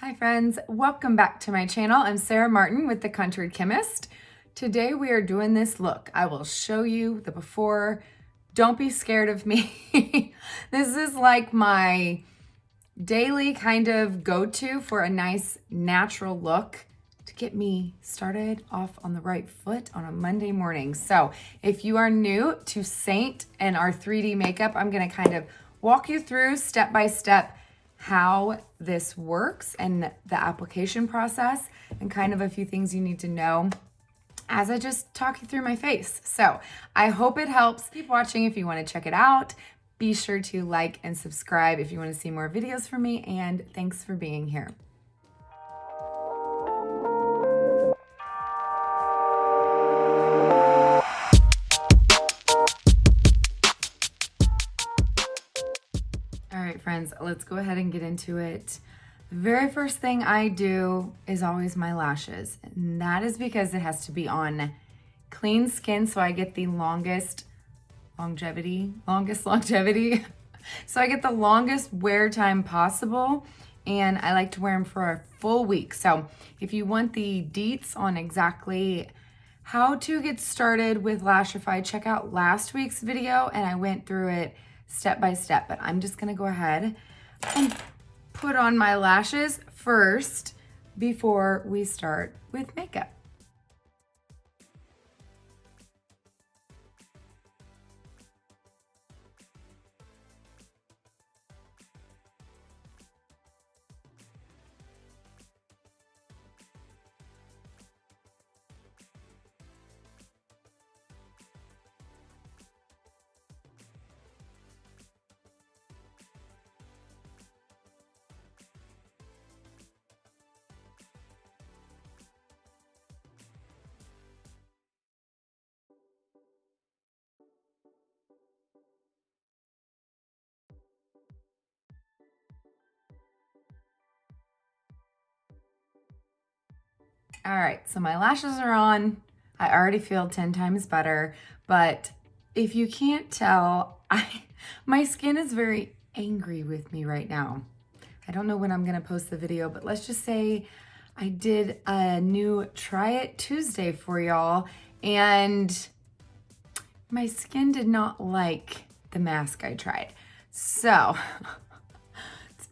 Hi friends, welcome back to my channel. I'm Sarah Martin with The Contoured Chemist. Today we are doing this look. I will show you the before. Don't be scared of me. This is like my daily kind of go-to for a nice natural look to get me started off on the right foot on a Monday morning. So if you are new to Seint and our 3D makeup, I'm gonna kind of walk you through step by step how this works and the application process and kind of a few things you need to know as I just talk you through my face. So I hope it helps. Keep watching if you want to check it out. Be sure to like and subscribe if you want to see more videos from me, and thanks for being here. All right, friends, let's go ahead and get into it. The very first thing I do is always my lashes, and that is because it has to be on clean skin so I get the longest longevity. So I get the longest wear time possible, and I like to wear them for a full week. So if you want the deets on exactly how to get started with Lashify, check out last week's video, and I went through it step by step, but I'm just gonna go ahead and put on my lashes first before we start with makeup. All right, so my lashes are on. I already feel 10 times better, but if you can't tell, my skin is very angry with me right now. I don't know when I'm gonna post the video, but let's just say I did a new Try It Tuesday for y'all, and my skin did not like the mask I tried. So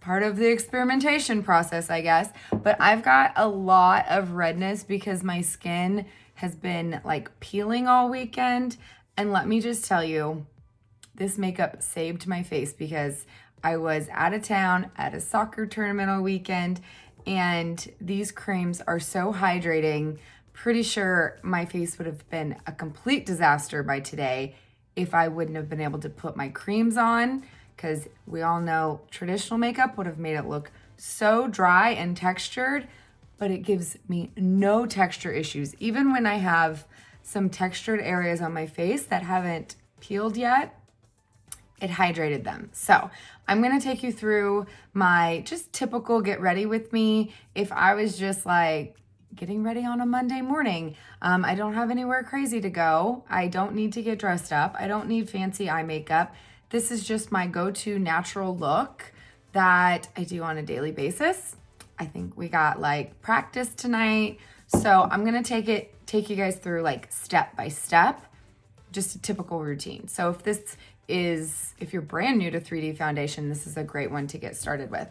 part of the experimentation process, I guess. But I've got a lot of redness because my skin has been like peeling all weekend. And let me just tell you, this makeup saved my face because I was out of town at a soccer tournament all weekend, and these creams are so hydrating. Pretty sure my face would have been a complete disaster by today if I wouldn't have been able to put my creams on, because we all know traditional makeup would have made it look so dry and textured, but it gives me no texture issues. Even when I have some textured areas on my face that haven't peeled yet, it hydrated them. So I'm gonna take you through my just typical get ready with me. If I was just like getting ready on a Monday morning, I don't have anywhere crazy to go. I don't need to get dressed up. I don't need fancy eye makeup. This is just my go-to natural look that I do on a daily basis. I think we got like practice tonight. So I'm gonna take you guys through like step by step, just a typical routine. So if you're brand new to 3D foundation, this is a great one to get started with.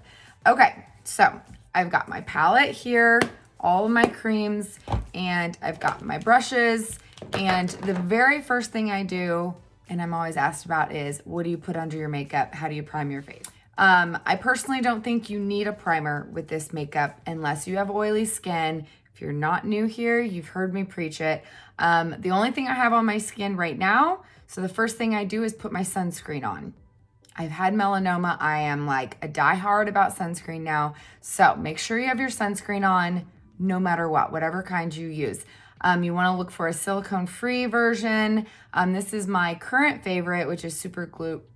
Okay, so I've got my palette here, all of my creams, and I've got my brushes. And the very first thing I do, and I'm always asked about, is what do you put under your makeup? How do you prime your face? I personally don't think you need a primer with this makeup unless you have oily skin. If you're not new here, you've heard me preach it. The only thing I have on my skin right now, so the first thing I do is put my sunscreen on. I've had melanoma. I am like a diehard about sunscreen now. So make sure you have your sunscreen on no matter what, whatever kind you use. You want to look for a silicone-free version. This is my current favorite, which is Super Goop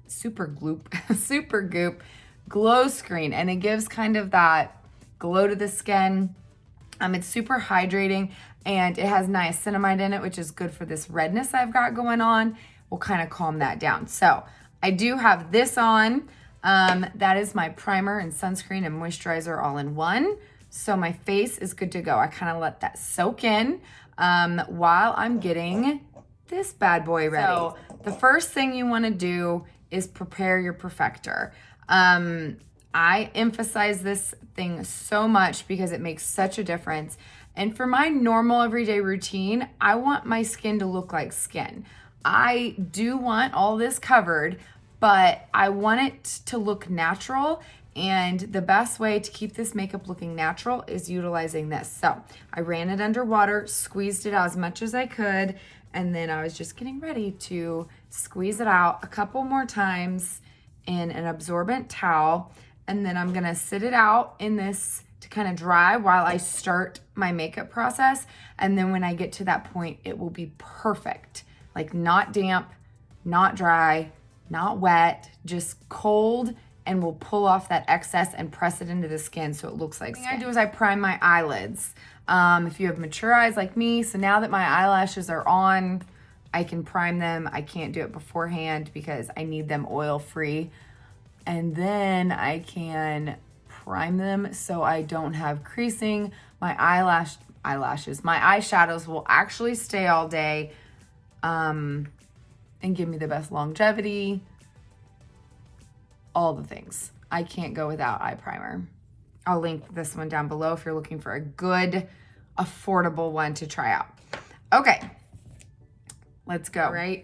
Glow Screen, and it gives kind of that glow to the skin. It's super hydrating, and it has niacinamide in it, which is good for this redness I've got going on. Will kind of calm that down. So I do have this on. That is my primer and sunscreen and moisturizer all in one. So my face is good to go. I kind of let that soak in while I'm getting this bad boy ready. So the first thing you want to do is prepare your perfector. I emphasize this thing so much because it makes such a difference. And for my normal everyday routine, I want my skin to look like skin. I do want all this covered, but I want it to look natural. And the best way to keep this makeup looking natural is utilizing this. So I ran it under water, squeezed it out as much as I could, and then I was just getting ready to squeeze it out a couple more times in an absorbent towel. And then I'm gonna sit it out in this to kind of dry while I start my makeup process. And then when I get to that point, it will be perfect. Like not damp, not dry, not wet, just cold, and we'll pull off that excess and press it into the skin so it looks like skin. What I do is I prime my eyelids. If you have mature eyes like me, so now that my eyelashes are on, I can prime them. I can't do it beforehand because I need them oil-free. And then I can prime them so I don't have creasing. My eyelashes, my eyeshadows will actually stay all day and give me the best longevity. All the things. I can't go without eye primer. I'll link this one down below if you're looking for a good, affordable one to try out. Okay, let's go, right?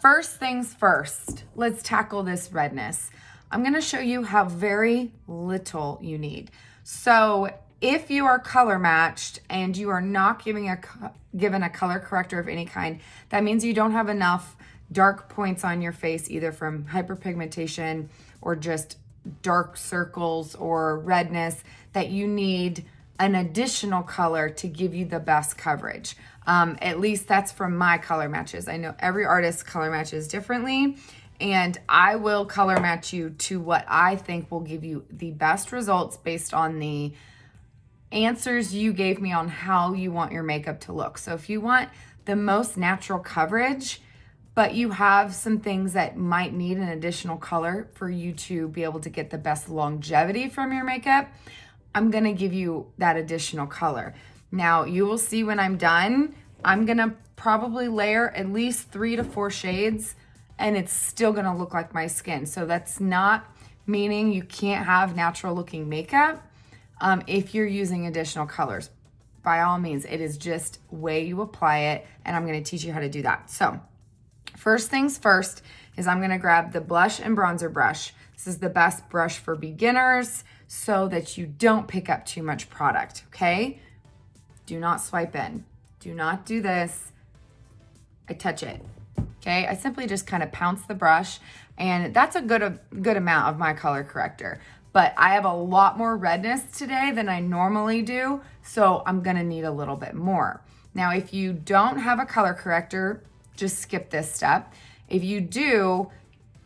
First things first, let's tackle this redness. I'm gonna show you how very little you need. So if you are color matched and you are not given a color corrector of any kind, that means you don't have enough dark points on your face, either from hyperpigmentation or just dark circles or redness, that you need an additional color to give you the best coverage. At least that's from my color matches. I know every artist color matches differently, and I will color match you to what I think will give you the best results based on the answers you gave me on how you want your makeup to look. So if you want the most natural coverage, but you have some things that might need an additional color for you to be able to get the best longevity from your makeup, I'm gonna give you that additional color. Now, you will see when I'm done, I'm gonna probably layer at least 3 to 4 shades, and it's still gonna look like my skin. So that's not meaning you can't have natural looking makeup if you're using additional colors. By all means, it is just way you apply it, and I'm gonna teach you how to do that. So, first things first is I'm gonna grab the blush and bronzer brush. This is the best brush for beginners so that you don't pick up too much product, okay? Do not swipe in. Do not do this. I touch it, okay? I simply just kind of pounce the brush, and that's a good amount of my color corrector. But I have a lot more redness today than I normally do, so I'm gonna need a little bit more. Now, if you don't have a color corrector, just skip this step. If you do,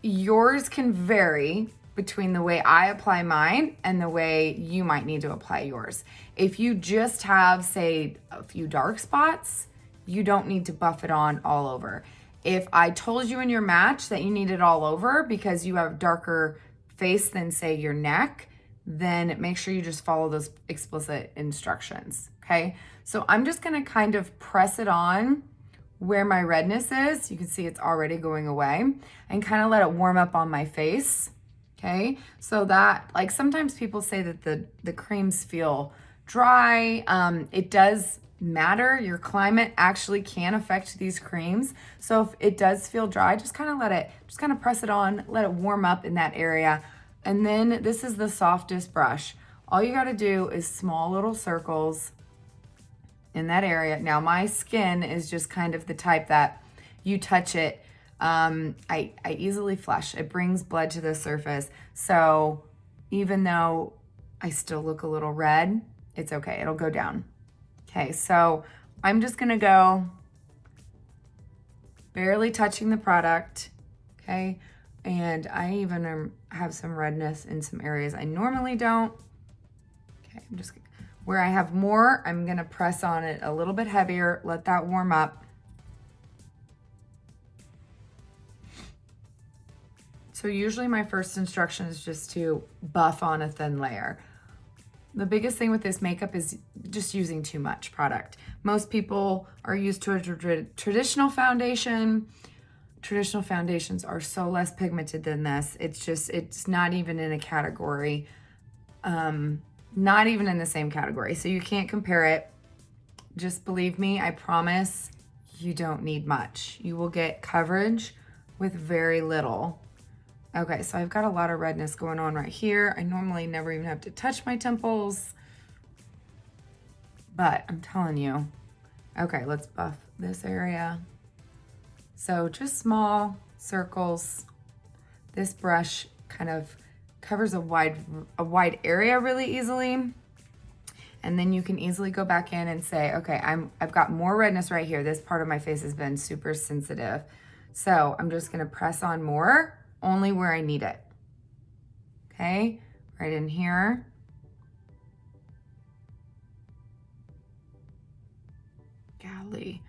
yours can vary between the way I apply mine and the way you might need to apply yours. If you just have, say, a few dark spots, you don't need to buff it on all over. If I told you in your match that you need it all over because you have darker face than, say, your neck, then make sure you just follow those explicit instructions, okay? So I'm just gonna kind of press it on where my redness is. You can see it's already going away, and kind of let it warm up on my face, okay? So that, like, sometimes people say that the creams feel dry. It does matter. Your climate actually can affect these creams. So if it does feel dry, just kind of press it on, let it warm up in that area. And then this is the softest brush. All you gotta do is small little circles in that area. Now my skin is just kind of the type that you touch it, I easily flush. It brings blood to the surface. So even though I still look a little red, it's okay, it'll go down. Okay, so I'm just gonna go barely touching the product, okay? And I even have some redness in some areas I normally don't. Okay, I'm just, where I have more, I'm gonna press on it a little bit heavier, let that warm up. So usually my first instruction is just to buff on a thin layer. The biggest thing with this makeup is just using too much product. Most people are used to a traditional foundation. Traditional foundations are so less pigmented than this. It's not even in a category, not even in the same category. So you can't compare it. Just believe me, I promise you don't need much. You will get coverage with very little. Okay, so I've got a lot of redness going on right here. I normally never even have to touch my temples, but I'm telling you. Okay, let's buff this area. So just small circles. This brush kind of covers a wide area really easily. And then you can easily go back in and say, okay, I've got more redness right here. This part of my face has been super sensitive. So I'm just gonna press on more, only where I need it. Okay, right in here. Golly,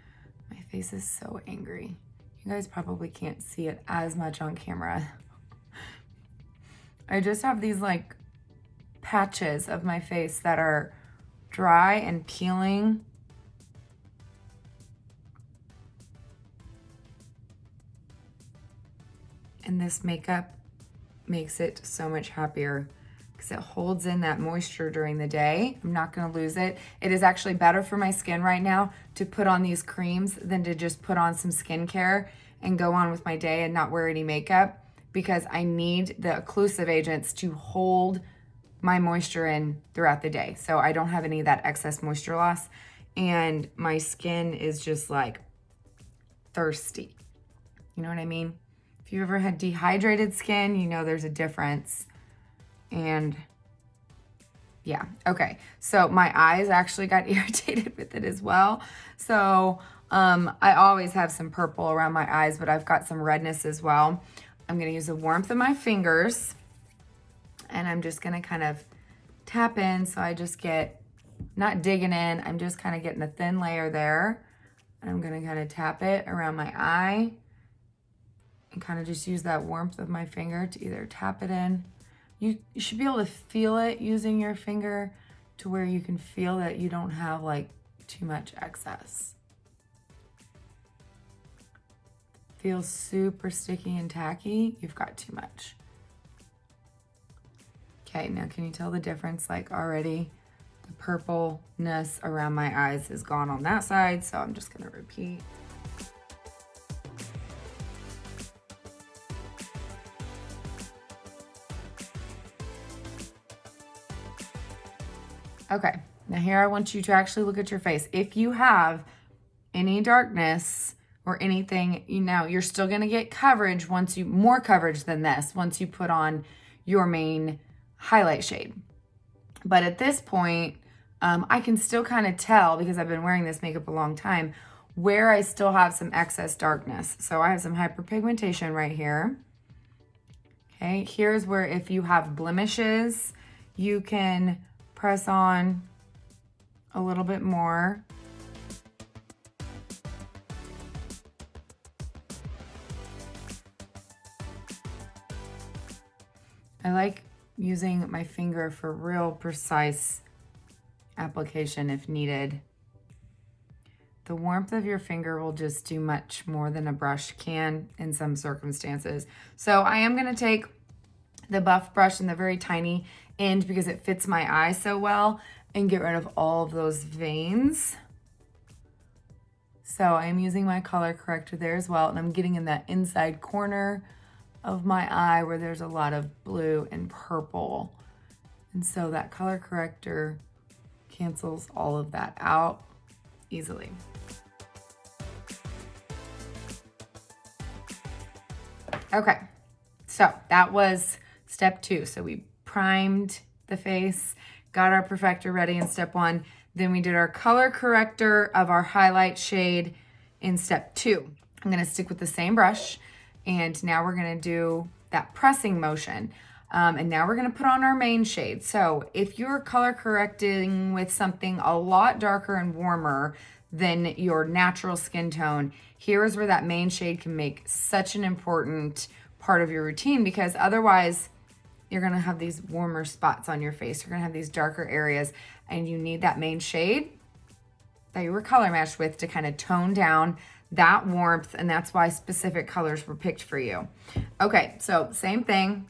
my face is so angry. You guys probably can't see it as much on camera. I just have these like patches of my face that are dry and peeling. And this makeup makes it so much happier because it holds in that moisture during the day. I'm not gonna lose it. It is actually better for my skin right now to put on these creams than to just put on some skincare and go on with my day and not wear any makeup, because I need the occlusive agents to hold my moisture in throughout the day. So I don't have any of that excess moisture loss, and my skin is just like thirsty. You know what I mean? If you've ever had dehydrated skin, you know there's a difference. And yeah, okay. So my eyes actually got irritated with it as well. So I always have some purple around my eyes, but I've got some redness as well. I'm gonna use the warmth of my fingers, and I'm just gonna kind of tap in. So I just get, not digging in, I'm just kind of getting a thin layer there. And I'm gonna kind of tap it around my eye and kind of just use that warmth of my finger to either tap it in. You should be able to feel it using your finger to where you can feel that you don't have like too much excess. Feels super sticky and tacky, you've got too much. Okay, now can you tell the difference? Like already the purpleness around my eyes is gone on that side, so I'm just gonna repeat. Okay, now here I want you to actually look at your face. If you have any darkness or anything, you know, you're still gonna get coverage once you, more coverage than this, once you put on your main highlight shade. But at this point, I can still kind of tell, because I've been wearing this makeup a long time, where I still have some excess darkness. So I have some hyperpigmentation right here. Okay, here's where if you have blemishes, you can press on a little bit more. I like using my finger for real precise application if needed. The warmth of your finger will just do much more than a brush can in some circumstances. So I am gonna take the buff brush in the very tiny end because it fits my eye so well and get rid of all of those veins. So I'm using my color corrector there as well, and I'm getting in that inside corner of my eye where there's a lot of blue and purple. And so that color corrector cancels all of that out easily. Okay, so that was step 2. So we primed the face, got our perfector ready in step 1. Then we did our color corrector of our highlight shade in step 2. I'm gonna stick with the same brush, and now we're gonna do that pressing motion. And now we're gonna put on our main shade. So if you're color correcting with something a lot darker and warmer than your natural skin tone, here is where that main shade can make such an important part of your routine, because otherwise you're gonna have these warmer spots on your face. You're gonna have these darker areas, and you need that main shade that you were color matched with to kind of tone down that warmth, and that's why specific colors were picked for you. Okay, so same thing,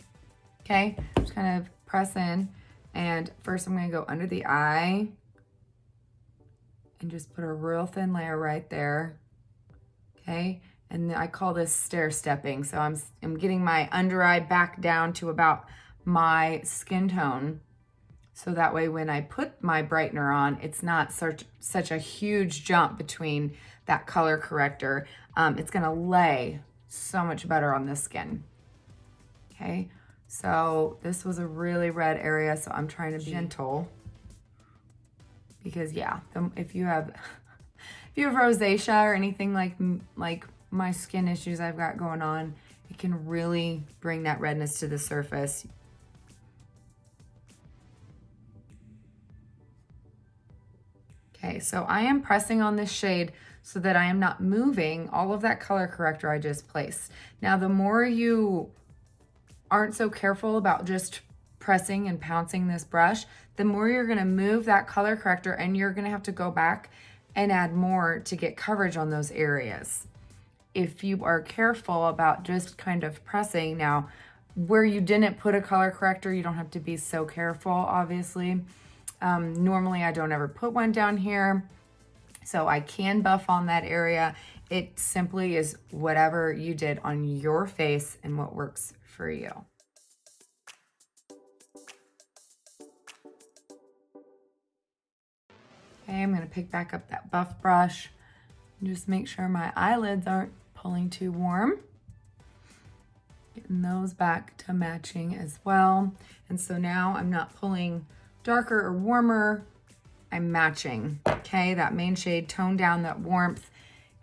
okay? Just kind of press in, and first I'm gonna go under the eye and just put a real thin layer right there, okay? And I call this stair stepping. So I'm getting my under eye back down to about my skin tone. So that way when I put my brightener on, it's not such a huge jump between that color corrector. It's gonna lay so much better on the skin, okay? So this was a really red area, so I'm trying to be gentle because yeah, if you have rosacea or anything like my skin issues I've got going on, it can really bring that redness to the surface. Okay, so I am pressing on this shade so that I am not moving all of that color corrector I just placed. Now, the more you aren't so careful about just pressing and pouncing this brush, the more you're gonna move that color corrector, and you're gonna have to go back and add more to get coverage on those areas. If you are careful about just kind of pressing, now where you didn't put a color corrector, you don't have to be so careful, obviously. Normally I don't ever put one down here, so I can buff on that area. It simply is whatever you did on your face and what works for you. Okay, I'm gonna pick back up that buff brush and just make sure my eyelids aren't pulling too warm. Getting those back to matching as well. And so now I'm not pulling darker or warmer, I'm matching, okay? That main shade toned down that warmth,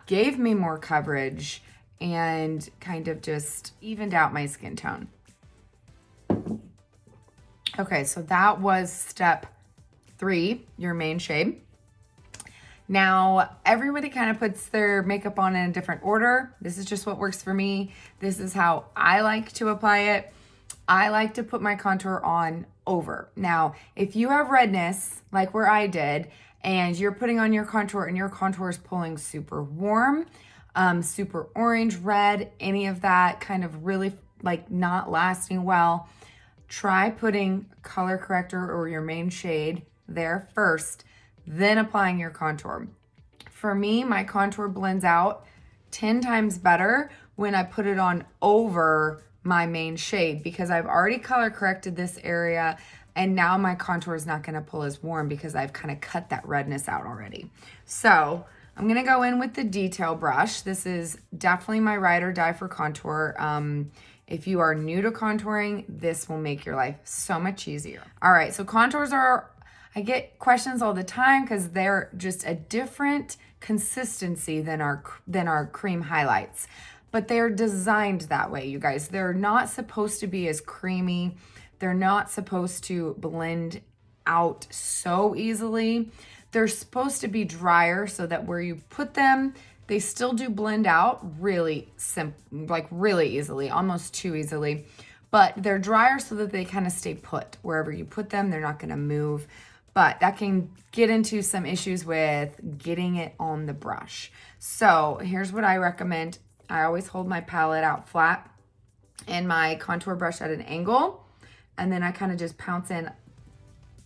gave me more coverage, and kind of just evened out my skin tone. Okay, so that was step 3, your main shade. Now, everybody kind of puts their makeup on in a different order. This is just what works for me. This is how I like to apply it. I like to put my contour on over. Now, if you have redness, like where I did, and you're putting on your contour and your contour is pulling super warm, super orange, red, any of that kind of really like not lasting well, try putting color corrector or your main shade there first, then applying your contour. For me, my contour blends out 10 times better when I put it on over my main shade, because I've already color corrected this area, and now my contour is not gonna pull as warm because I've kind of cut that redness out already. So I'm gonna go in with the detail brush. This is definitely my ride or die for contour. If you are new to contouring, this will make your life so much easier. All right, so contours are, I get questions all the time because they're just a different consistency than our cream highlights. But they're designed that way, you guys. They're not supposed to be as creamy. They're not supposed to blend out so easily. They're supposed to be drier so that where you put them, they still do blend out really really easily, almost too easily. But they're drier so that they kind of stay put. Wherever you put them, they're not gonna move. But that can get into some issues with getting it on the brush. So here's what I recommend. I always hold my palette out flat and my contour brush at an angle, and then I kind of just pounce in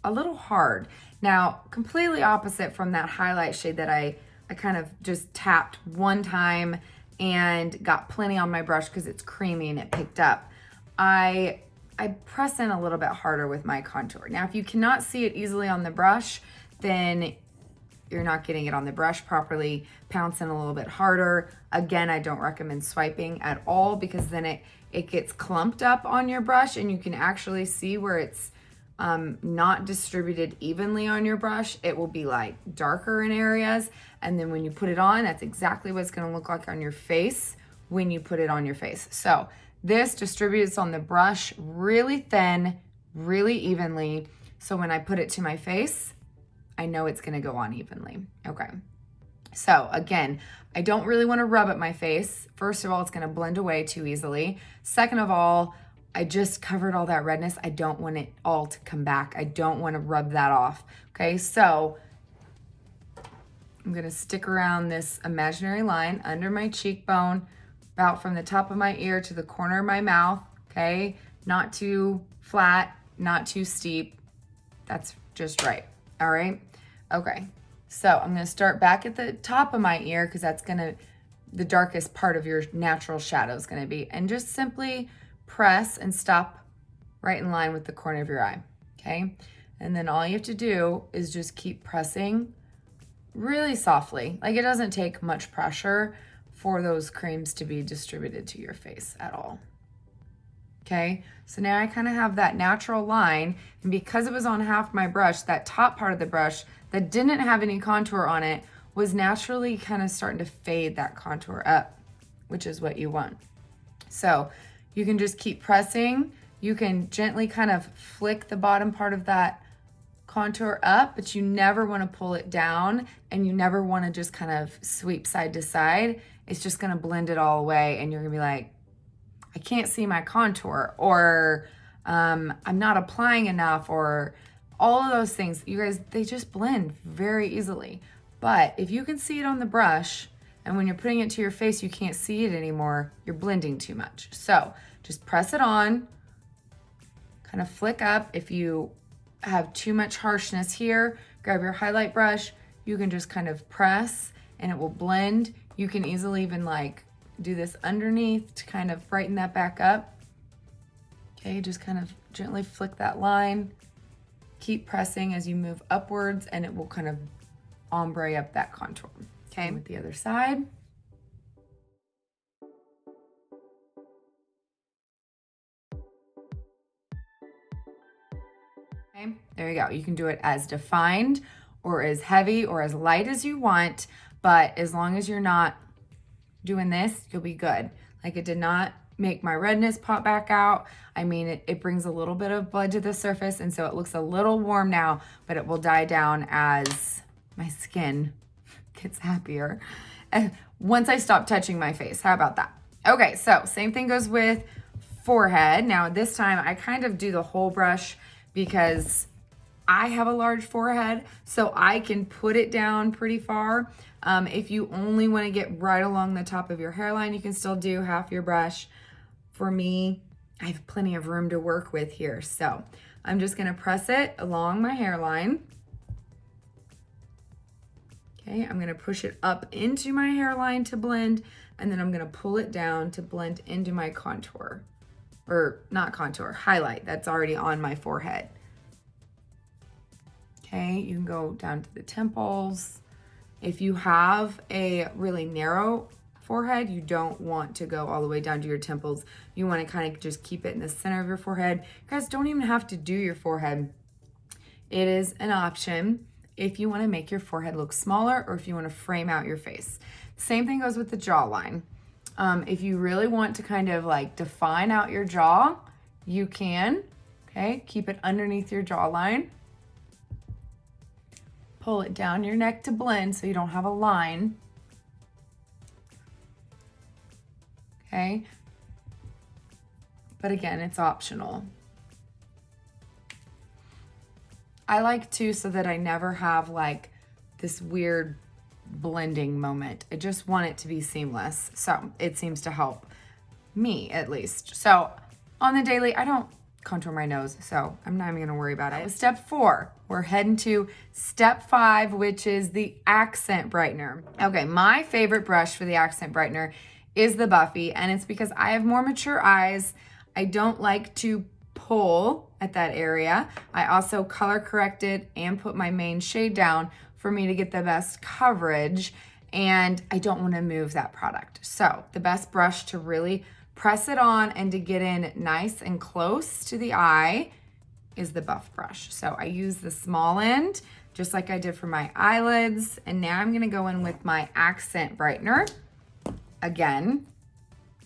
a little hard. Now, completely opposite from that highlight shade that I kind of just tapped one time and got plenty on my brush because it's creamy and it picked up. I press in a little bit harder with my contour. Now, if you cannot see it easily on the brush, then you're not getting it on the brush properly. Pounce in a little bit harder. Again, I don't recommend swiping at all because then it gets clumped up on your brush and you can actually see where it's not distributed evenly on your brush. It will be like darker in areas, and then when you put it on, that's exactly what it's going to look like on your face when you put it on your face. So this distributes on the brush really thin, really evenly, so when I put it to my face, I know it's going to go on evenly. Okay, so again, I don't really want to rub at my face. First of all, it's going to blend away too easily. Second of all, I just covered all that redness. I don't want it all to come back. I don't want to rub that off. Okay, so I'm gonna stick around this imaginary line under my cheekbone, about from the top of my ear to the corner of my mouth, okay? Not too flat, not too steep. That's just right, all right? Okay, so I'm gonna start back at the top of my ear because that's the darkest part of your natural shadow is gonna be, and just simply press and stop right in line with the corner of your eye, okay? And then all you have to do is just keep pressing really softly. Like, it doesn't take much pressure for those creams to be distributed to your face at all. Okay, so now I kind of have that natural line, and because it was on half my brush, that top part of the brush that didn't have any contour on it was naturally kind of starting to fade that contour up, which is what you want. So you can just keep pressing. You can gently kind of flick the bottom part of that contour up, but you never want to pull it down, and you never want to just kind of sweep side to side. It's just going to blend it all away, and you're going to be like, I can't see my contour, or I'm not applying enough, or all of those things. You guys, they just blend very easily. But if you can see it on the brush, and when you're putting it to your face, you can't see it anymore, you're blending too much. So just press it on, kind of flick up. If you have too much harshness here, grab your highlight brush. You can just kind of press and it will blend. You can easily even like do this underneath to kind of brighten that back up. Okay, just kind of gently flick that line. Keep pressing as you move upwards, and it will kind of ombre up that contour. Okay, with the other side. Okay, there you go. You can do it as defined or as heavy or as light as you want, but as long as you're not doing this, you'll be good. Like, it did not make my redness pop back out. I mean, it brings a little bit of blood to the surface, and so it looks a little warm now, but it will die down as my skin gets happier. And once I stop touching my face, how about that? Okay, so same thing goes with forehead. Now this time I kind of do the whole brush because I have a large forehead, so I can put it down pretty far. If you only want to get right along the top of your hairline, you can still do half your brush. For me, I have plenty of room to work with here, so I'm just going to press it along my hairline. Okay, I'm going to push it up into my hairline to blend, and then I'm going to pull it down to blend into my contour. Or not contour, highlight that's already on my forehead. Okay, you can go down to the temples. If you have a really narrow forehead, you don't want to go all the way down to your temples. You want to kind of just keep it in the center of your forehead. You guys don't even have to do your forehead. It is an option if you want to make your forehead look smaller or if you want to frame out your face. Same thing goes with the jawline. If you really want to kind of like define out your jaw, you can, okay? Keep it underneath your jawline. Pull it down your neck to blend so you don't have a line. Okay? But again, it's optional. I like to so that I never have like this weird blending moment. I just want it to be seamless. So it seems to help me at least. So on the daily, I don't contour my nose, so I'm not even gonna worry about it. Step 4, we're heading to step 5, which is the accent brightener. Okay, my favorite brush for the accent brightener is the Buffy, and it's because I have more mature eyes. I don't like to pull at that area. I also color corrected and put my main shade down for me to get the best coverage, and I don't want to move that product. So the best brush to really press it on and to get in nice and close to the eye is the Buff brush. So I use the small end, just like I did for my eyelids, and now I'm gonna go in with my accent brightener. Again,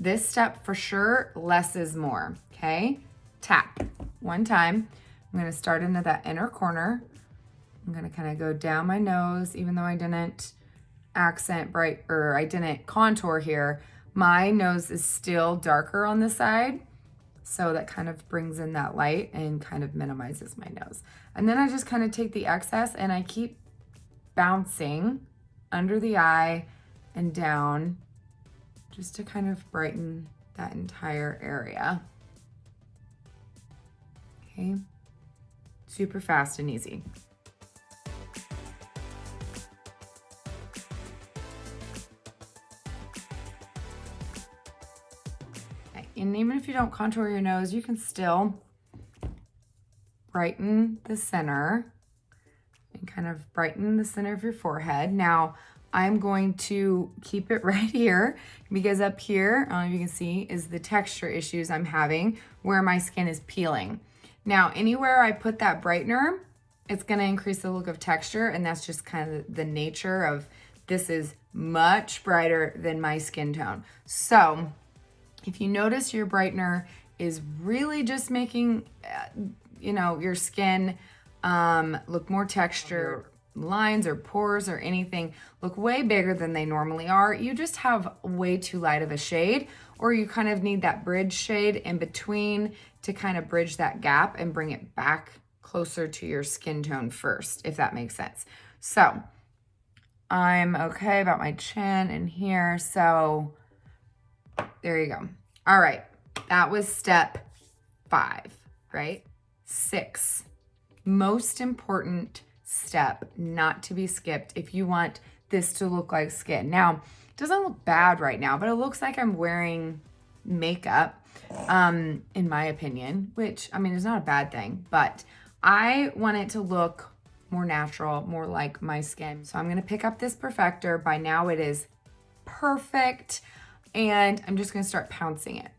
this step for sure, less is more, okay? Tap one time. I'm gonna start into that inner corner. I'm gonna kind of go down my nose, even though I didn't I didn't contour here. My nose is still darker on the side. So that kind of brings in that light and kind of minimizes my nose. And then I just kind of take the excess and I keep bouncing under the eye and down just to kind of brighten that entire area. Okay, super fast and easy. And even if you don't contour your nose, you can still brighten the center and kind of brighten the center of your forehead. Now, I'm going to keep it right here because up here, I don't know if you can see, is the texture issues I'm having where my skin is peeling. Now, anywhere I put that brightener, it's gonna increase the look of texture, and that's just kind of the nature of this is much brighter than my skin tone. So, if you notice your brightener is really just making, you know, your skin look more textured, lines or pores or anything look way bigger than they normally are, you just have way too light of a shade, or you kind of need that bridge shade in between to kind of bridge that gap and bring it back closer to your skin tone first, if that makes sense. So I'm okay about my chin and here. So there you go. All right, that was step 5, right? 6, most important step not to be skipped if you want this to look like skin. Now, it doesn't look bad right now, but it looks like I'm wearing makeup, in my opinion, which, I mean, is not a bad thing, but I want it to look more natural, more like my skin. So I'm gonna pick up this Perfector. By now it is perfect. And I'm just gonna start pouncing it.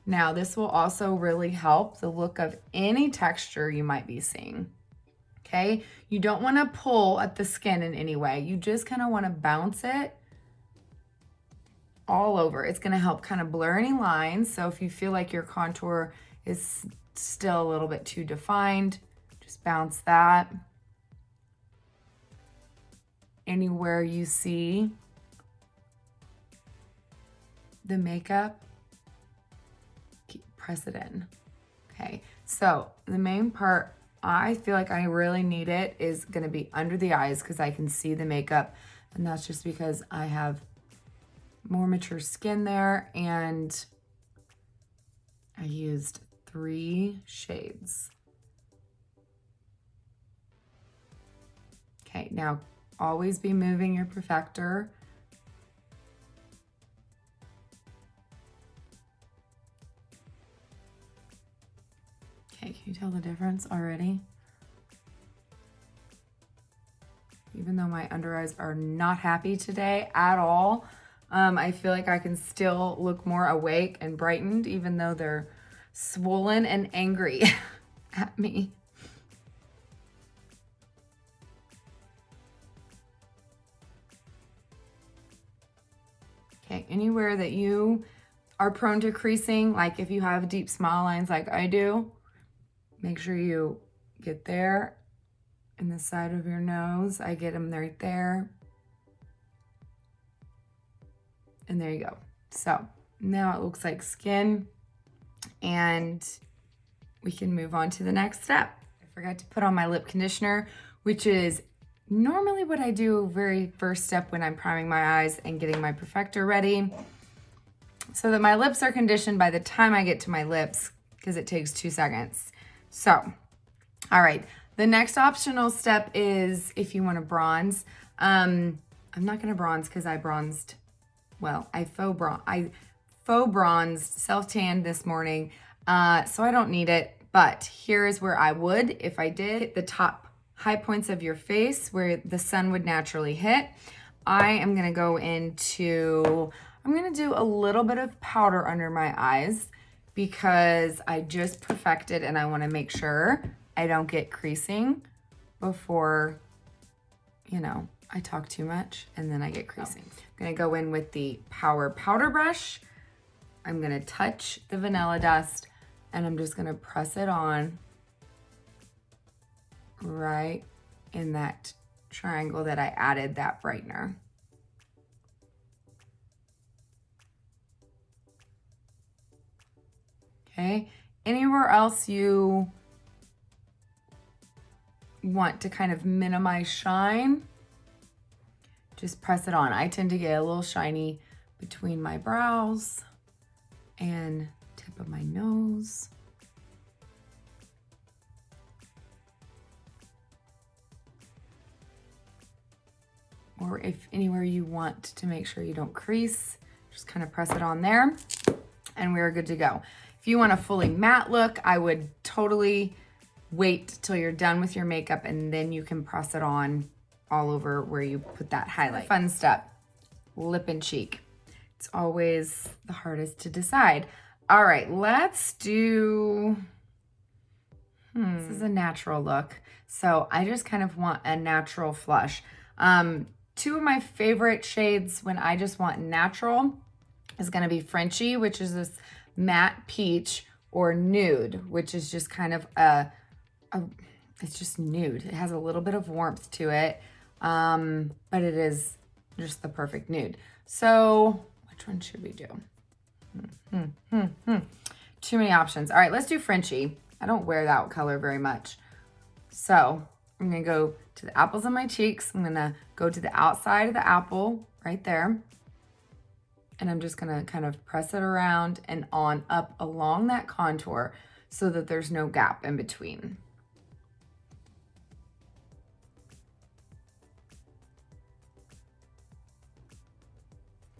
Now, this will also really help the look of any texture you might be seeing, okay? You don't wanna pull at the skin in any way. You just kinda wanna bounce it all over. It's gonna help kind of blur any lines. So if you feel like your contour is still a little bit too defined, just bounce that. Anywhere you see the makeup, press it in. Okay, so the main part I feel like I really need it is gonna be under the eyes because I can see the makeup, and that's just because I have more mature skin there, and I used 3 shades. Okay, now always be moving your Perfector. Okay, can you tell the difference already? Even though my under eyes are not happy today at all, I feel like I can still look more awake and brightened even though they're swollen and angry at me. Okay, anywhere that you are prone to creasing, like if you have deep smile lines like I do, make sure you get there in the side of your nose. I get them right there. And there you go. So now it looks like skin, and we can move on to the next step. I forgot to put on my lip conditioner, which is normally what I do very first step when I'm priming my eyes and getting my Perfector ready so that my lips are conditioned by the time I get to my lips, because it takes 2 seconds. So, all right, the next optional step is if you want to bronze. I'm not going to bronze because I bronzed, well, I faux bronzed, self-tanned this morning, so I don't need it, but here is where I would if I did. The top high points of your face where the sun would naturally hit. I am going to go into, I'm going to do a little bit of powder under my eyes because I just perfected and I want to make sure I don't get creasing before, you know, I talk too much and then I get creasing. I'm going to go in with the Power Powder Brush. I'm going to touch the vanilla dust and I'm just going to press it on right in that triangle that I added that brightener. Okay, Anywhere else you want to kind of minimize shine, just press it on. I tend to get a little shiny between my brows and tip of my nose. Or if anywhere you want to make sure you don't crease, just kind of press it on there and we're good to go. If you want a fully matte look, I would totally wait till you're done with your makeup and then you can press it on all over where you put that highlight. Fun step, lip and cheek. It's always the hardest to decide. All right, let's do, this is a natural look. So I just kind of want a natural flush. Two of my favorite shades when I just want natural is gonna be Frenchie, which is this matte peach, or nude, which is just kind of it's just nude. It has a little bit of warmth to it, but it is just the perfect nude. So which one should we do? Too many options. All right, let's do Frenchie. I don't wear that color very much. So I'm gonna go to the apples on my cheeks. I'm gonna go to the outside of the apple right there. And I'm just gonna kind of press it around and on up along that contour so that there's no gap in between.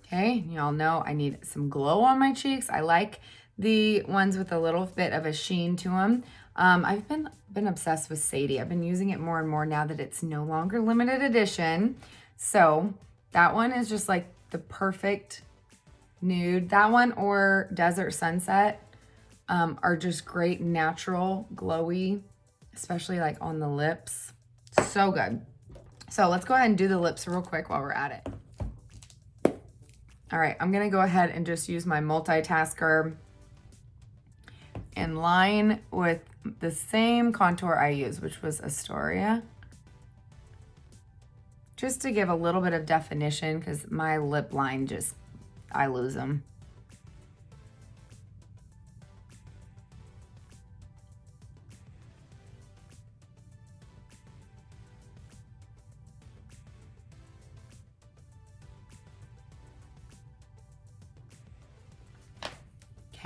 Okay, y'all know I need some glow on my cheeks. I like the ones with a little bit of a sheen to them. I've been obsessed with Sadie. I've been using it more and more now that it's no longer limited edition. So that one is just like the perfect nude. That one or Desert Sunset are just great, natural, glowy, especially like on the lips. So good. So let's go ahead and do the lips real quick while we're at it. All right, I'm gonna go ahead and just use my multitasker in line with the same contour I used, which was Astoria. Just to give a little bit of definition, because my lip line just, I lose them.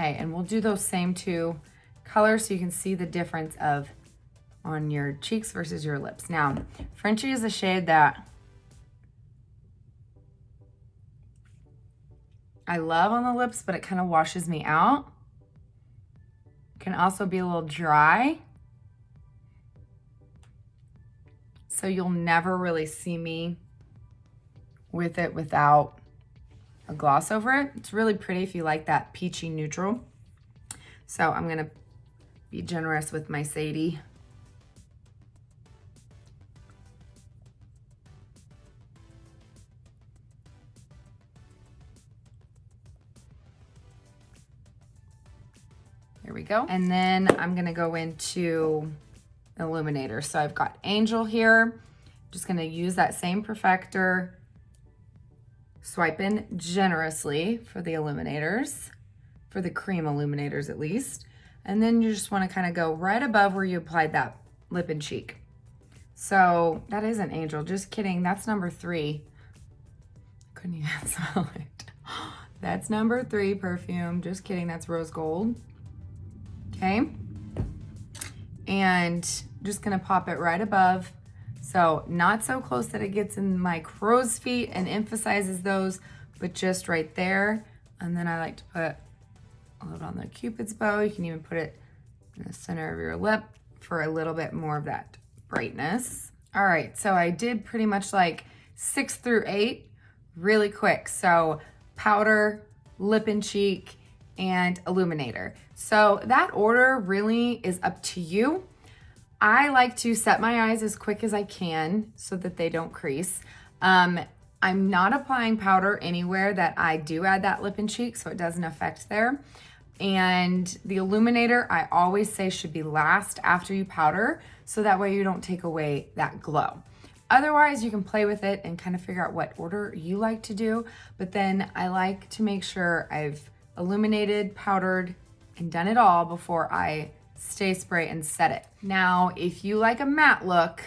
Okay, and we'll do those same two colors so you can see the difference of on your cheeks versus your lips. Now, Frenchie is a shade that I love on the lips, but it kind of washes me out. It can also be a little dry. So you'll never really see me with it without a gloss over it. It's really pretty if you like that peachy neutral. So I'm gonna be generous with my Sadie. There we go. And then I'm gonna go into illuminator. So I've got Angel here. Just gonna use that same Perfector. Swipe in generously for the illuminators, for the cream illuminators at least. And then you just want to kind of go right above where you applied that lip and cheek. So that is an Angel, just kidding. That's number 3. Couldn't even smell it. That's number 3 perfume, just kidding. That's rose gold. Okay. And just gonna pop it right above. So not so close that it gets in my crow's feet and emphasizes those, but just right there. And then I like to put a little on the Cupid's bow. You can even put it in the center of your lip for a little bit more of that brightness. All right, so I did pretty much like 6 through 8 really quick. So powder, lip and cheek, and illuminator. So that order really is up to you. I like to set my eyes as quick as I can so that they don't crease. I'm not applying powder anywhere that I do add that lip and cheek, so it doesn't affect there. And the illuminator, I always say, should be last after you powder, so that way you don't take away that glow. Otherwise, you can play with it and kind of figure out what order you like to do. But then I like to make sure I've illuminated, powdered, and done it all before I stay spray and set it. Now, if you like a matte look,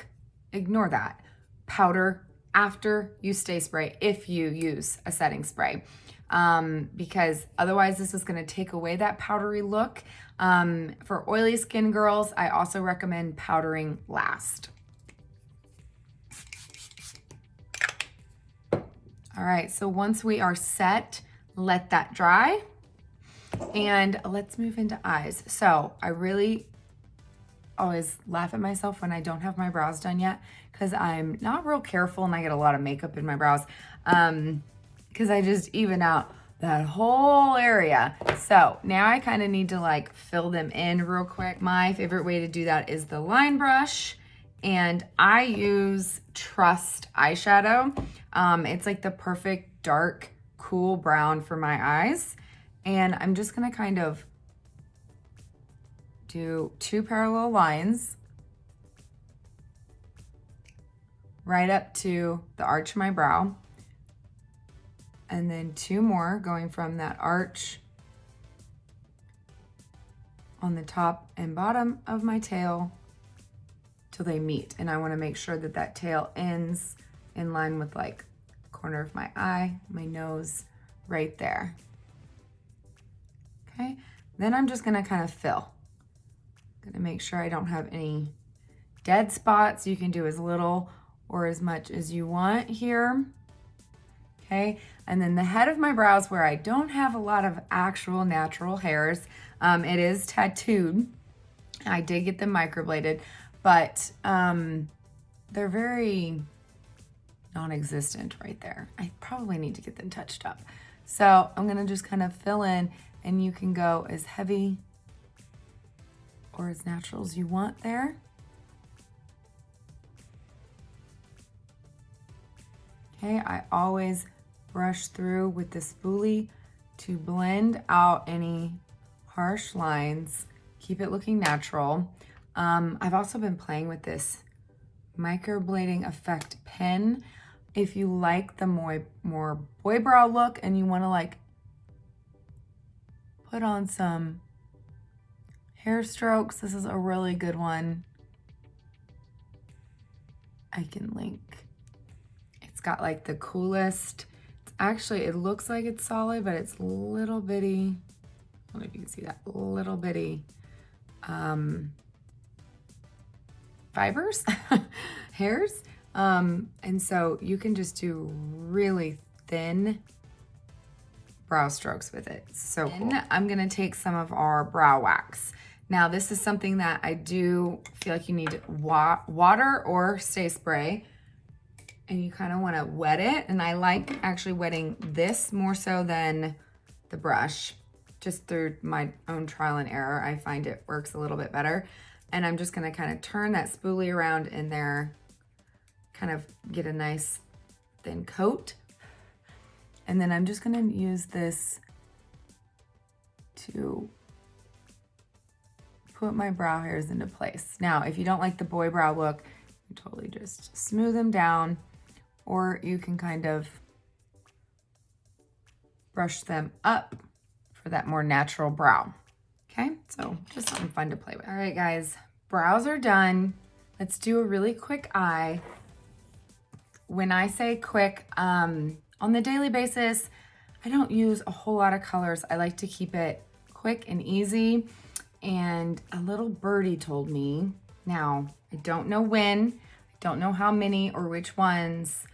ignore that. Powder after you stay spray if you use a setting spray. Because otherwise this is gonna take away that powdery look. For oily skin girls, I also recommend powdering last. All right, so once we are set, let that dry. And let's move into eyes. So I really always laugh at myself when I don't have my brows done yet, because I'm not real careful and I get a lot of makeup in my brows, because I just even out that whole area. So now I kind of need to like fill them in real quick. My favorite way to do that is the line brush, and I use Trust eyeshadow. It's like the perfect dark, cool brown for my eyes. And I'm just gonna kind of do 2 parallel lines right up to the arch of my brow. And then 2 more going from that arch on the top and bottom of my tail till they meet. And I wanna make sure that that tail ends in line with like corner of my eye, my nose, right there. Okay, then I'm just gonna kind of fill. Gonna make sure I don't have any dead spots. You can do as little or as much as you want here. Okay, and then the head of my brows, where I don't have a lot of actual natural hairs, it is tattooed. I did get them microbladed, but they're very non-existent right there. I probably need to get them touched up. So I'm gonna just kind of fill in, and you can go as heavy or as natural as you want there. Okay, I always brush through with the spoolie to blend out any harsh lines, keep it looking natural. I've also been playing with this microblading effect pen. If you like the more boy brow look and you wanna like put on some hair strokes, this is a really good one. I can link. It's got like the coolest, actually it looks like it's solid, but it's little bitty, I don't know if you can see that, little bitty fibers, hairs. And so you can just do really thin brow strokes with it. So cool. I'm gonna take some of our brow wax. Now this is something that I do feel like you need water or stay spray, and you kind of want to wet it. And I like actually wetting this more so than the brush, just through my own trial and error. I find it works a little bit better. And I'm just gonna kind of turn that spoolie around in there, kind of get a nice thin coat. And then I'm just gonna use this to put my brow hairs into place. Now, if you don't like the boy brow look, you totally just smooth them down, or you can kind of brush them up for that more natural brow. Okay, so just something fun to play with. All right, guys, brows are done. Let's do a really quick eye. When I say quick, on the daily basis, I don't use a whole lot of colors. I like to keep it quick and easy. And a little birdie told me, now I don't know when, I don't know how many or which ones,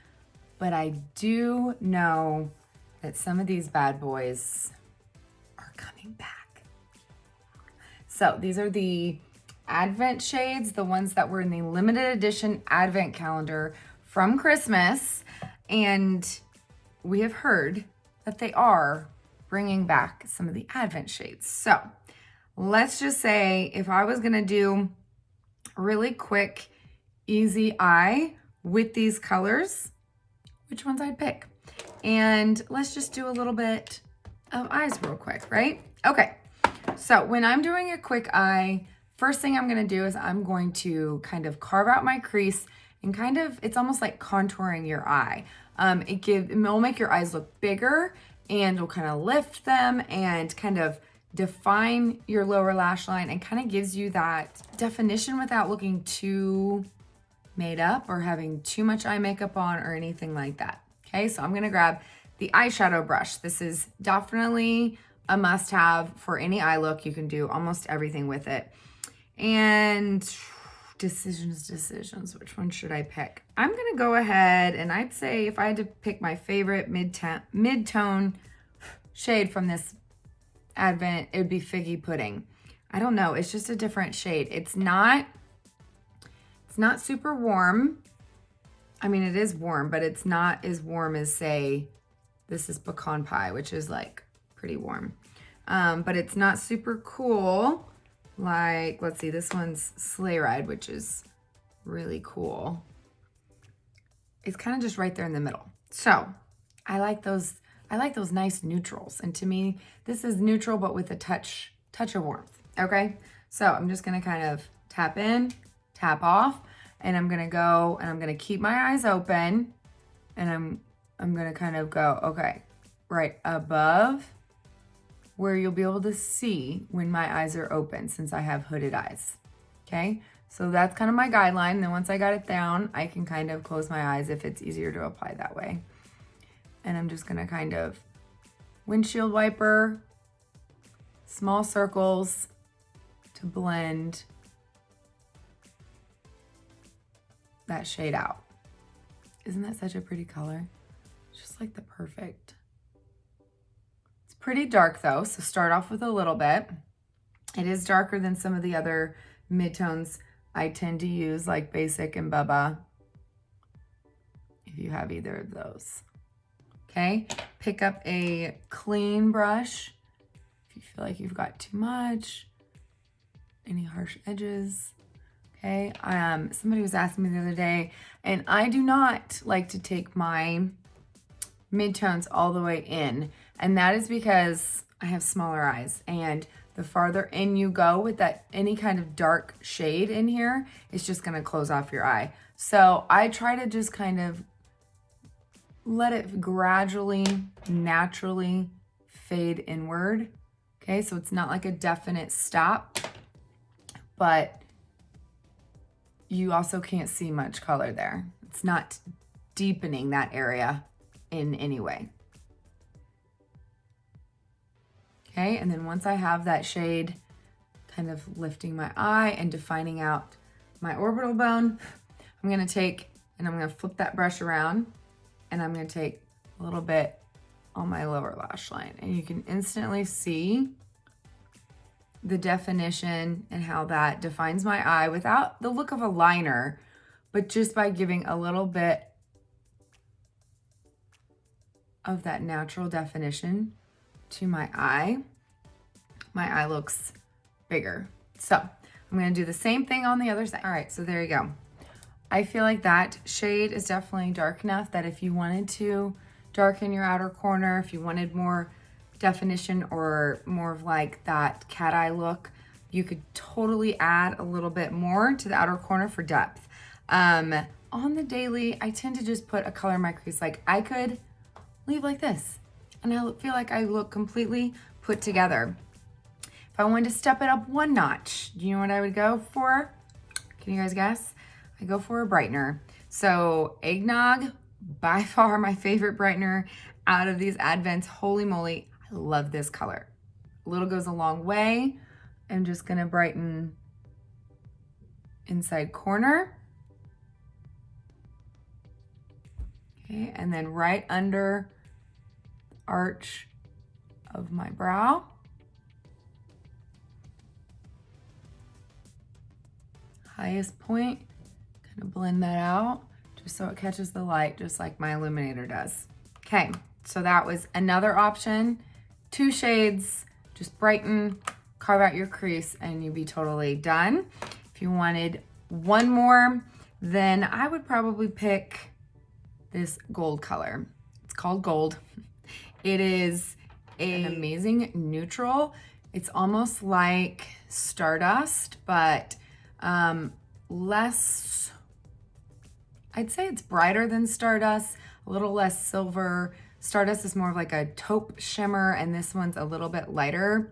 but I do know that some of these bad boys are coming back. So these are the Advent shades, the ones that were in the limited edition Advent calendar from Christmas. And we have heard that they are bringing back some of the Advent shades. So let's just say if I was gonna do a really quick, easy eye with these colors, which ones I'd pick. And let's just do a little bit of eyes real quick, right? Okay, so when I'm doing a quick eye, first thing I'm gonna do is I'm going to kind of carve out my crease and kind of, it's almost like contouring your eye. It will make your eyes look bigger, and will kind of lift them and kind of define your lower lash line and kind of gives you that definition without looking too made up or having too much eye makeup on or anything like that. Okay, so I'm gonna grab the eyeshadow brush. This is definitely a must-have for any eye look. You can do almost everything with it. And decisions, which one should I pick? I'm gonna go ahead and I'd say if I had to pick my favorite mid-tone shade from this Advent, it would be Figgy Pudding. I don't know, it's just a different shade. It's not super warm. I mean, it is warm, but it's not as warm as, say, this is Pecan Pie, which is like pretty warm. But it's not super cool. Like, let's see, this one's Sleigh Ride, which is really cool. It's kind of just right there in the middle. So I like those nice neutrals. And to me, this is neutral, but with a touch of warmth. Okay. So I'm just going to kind of tap in, tap off, and I'm going to go and I'm going to keep my eyes open, and I'm going to kind of go, okay, right above where you'll be able to see when my eyes are open, since I have hooded eyes. Okay. So that's kind of my guideline. And then once I got it down, I can kind of close my eyes if it's easier to apply that way. And I'm just going to kind of windshield wiper, small circles to blend that shade out. Isn't that such a pretty color? Just like the perfect. It's pretty dark though, so start off with a little bit. It is darker than some of the other midtones I tend to use, like Basic and Bubba, if you have either of those. Okay, pick up a clean brush if you feel like you've got too much, any harsh edges. Okay, somebody was asking me the other day, and I do not like to take my midtones all the way in, and that is because I have smaller eyes, and the farther in you go with that, any kind of dark shade in here, it's just gonna close off your eye. So I try to just kind of let it gradually, naturally fade inward. Okay, so it's not like a definite stop, but you also can't see much color there. It's not deepening that area in any way. Okay, and then once I have that shade kind of lifting my eye and defining out my orbital bone, I'm gonna take and I'm gonna flip that brush around, and I'm gonna take a little bit on my lower lash line, and you can instantly see the definition and how that defines my eye without the look of a liner, but just by giving a little bit of that natural definition to my eye looks bigger. So I'm gonna do the same thing on the other side. All right, so there you go. I feel like that shade is definitely dark enough that if you wanted to darken your outer corner, if you wanted more definition or more of like that cat eye look, you could totally add a little bit more to the outer corner for depth. On the daily, I tend to just put a color in my crease. Like I could leave like this, and I feel like I look completely put together. If I wanted to step it up one notch, do you know what I would go for? Can you guys guess? I go for a brightener. So Eggnog, by far my favorite brightener out of these Advents. Holy moly, I love this color. A little goes a long way. I'm just gonna brighten inside corner. Okay, and then right under the arch of my brow. Highest point, kind of blend that out just so it catches the light, just like my illuminator does. Okay, so that was another option. 2 shades, just brighten, carve out your crease, and you'd be totally done. If you wanted one more, then I would probably pick this gold color. It's called Gold. It is an amazing neutral. It's almost like Stardust, but less, I'd say it's brighter than Stardust, a little less silver. Stardust is more of like a taupe shimmer, and this one's a little bit lighter.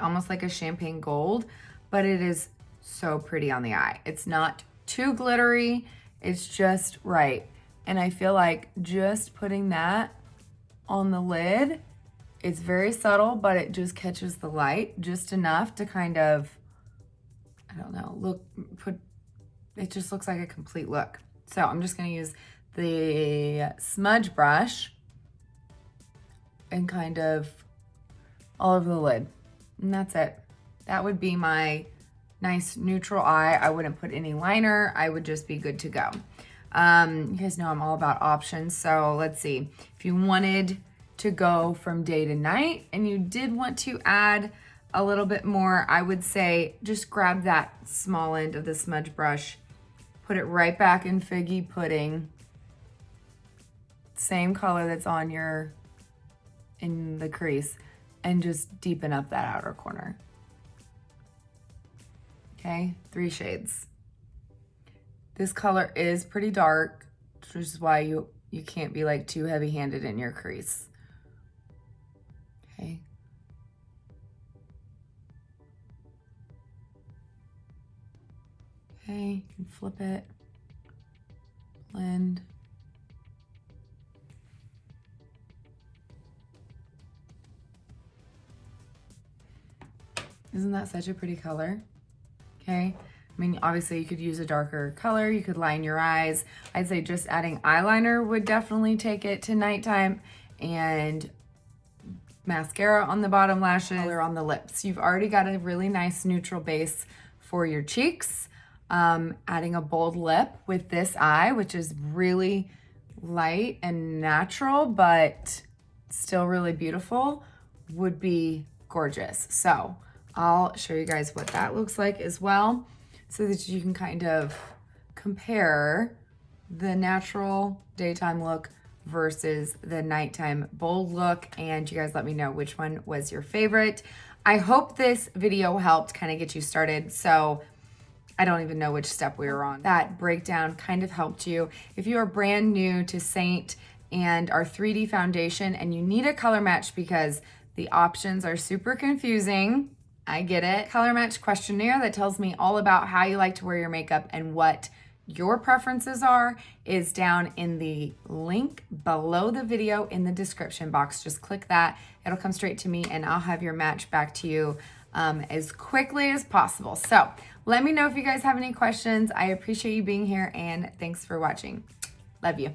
almost like a champagne gold, but it is so pretty on the eye. It's not too glittery, it's just right. And I feel like just putting that on the lid, it's very subtle, but it just catches the light just enough to kind of, I don't know, it just looks like a complete look. So I'm just gonna use the smudge brush and kind of all over the lid. And that's it. That would be my nice neutral eye. I wouldn't put any liner. I would just be good to go. You guys know I'm all about options. So let's see. If you wanted to go from day to night and you did want to add a little bit more, I would say just grab that small end of the smudge brush, put it right back in Figgy pudding. Same color that's on in the crease, and just deepen up that outer corner. Okay, 3 shades. This color is pretty dark, which is why you can't be like too heavy-handed in your crease. Okay. Okay, you can flip it, blend. Isn't that such a pretty color? Okay. I mean, obviously you could use a darker color. You could line your eyes. I'd say just adding eyeliner would definitely take it to nighttime, and mascara on the bottom lashes, color on the lips. You've already got a really nice neutral base for your cheeks. Adding a bold lip with this eye, which is really light and natural, but still really beautiful, would be gorgeous. So I'll show you guys what that looks like as well, so that you can kind of compare the natural daytime look versus the nighttime bold look, and you guys let me know which one was your favorite. I hope this video helped kind of get you started. So I don't even know which step we were on. That breakdown kind of helped you. If you are brand new to Seint and our 3D foundation and you need a color match because the options are super confusing, I get it. Color match questionnaire that tells me all about how you like to wear your makeup and what your preferences are is down in the link below the video in the description box. Just click that. It'll come straight to me and I'll have your match back to you as quickly as possible. So let me know if you guys have any questions. I appreciate you being here, and thanks for watching. Love you.